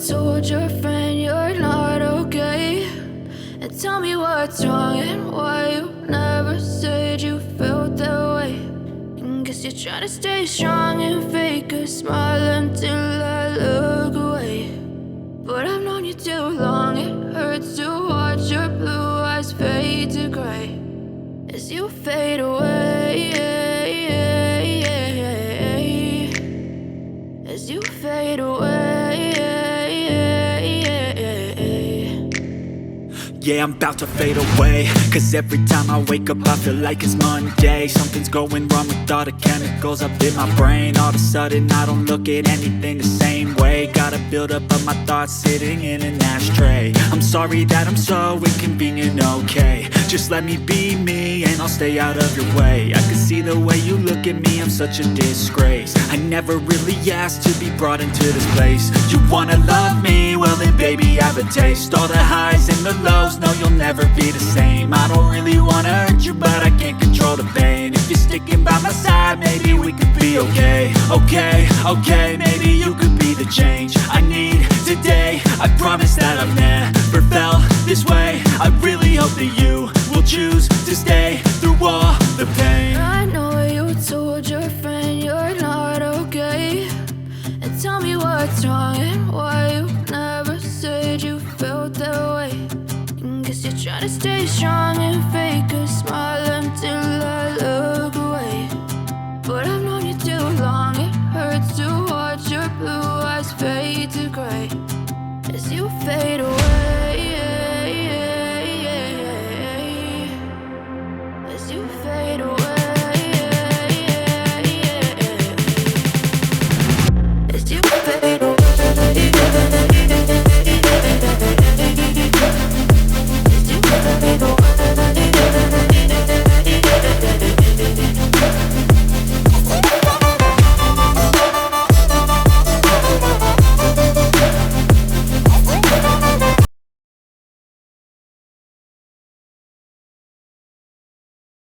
told your friend you're not okay, and tell me what's wrong and why you never said you felt that way. And guess you're trying to stay strong and fake a smile until I look away. But I've known you too long, it hurts to watch your blue eyes fade to gray as you fade away, as you fade away. Yeah, I'm about to fade away, cause every time I wake up I feel like it's Monday. Something's going wrong with all the chemicals up in my brain. All of a sudden I don't look at anything the same way. Got a buildup of my thoughts sitting in an ashtray. I'm sorry that I'm so inconvenient, okay. Just let me be me and I'll stay out of your way. I can see the way you look at me, I'm such a disgrace. I never really asked to be brought into this place. You wanna love me? Well then baby, have a taste. All the highs and the lows, no, you'll never be the same. I don't really wanna hurt you, but I can't control the pain. If you're sticking by my side, maybe we could be okay. Okay, maybe you could be the change I need today. I promise that I've never felt this way. I really hope that you will choose to stay through all the pain. I know you told your friend you're not okay, and tell me what's wrong and why you never said you felt that way. And guess you're trying to stay strong and fake a smile until I look away. But I've known you too long, it hurts to watch your blue eyes fade to gray as you fade away.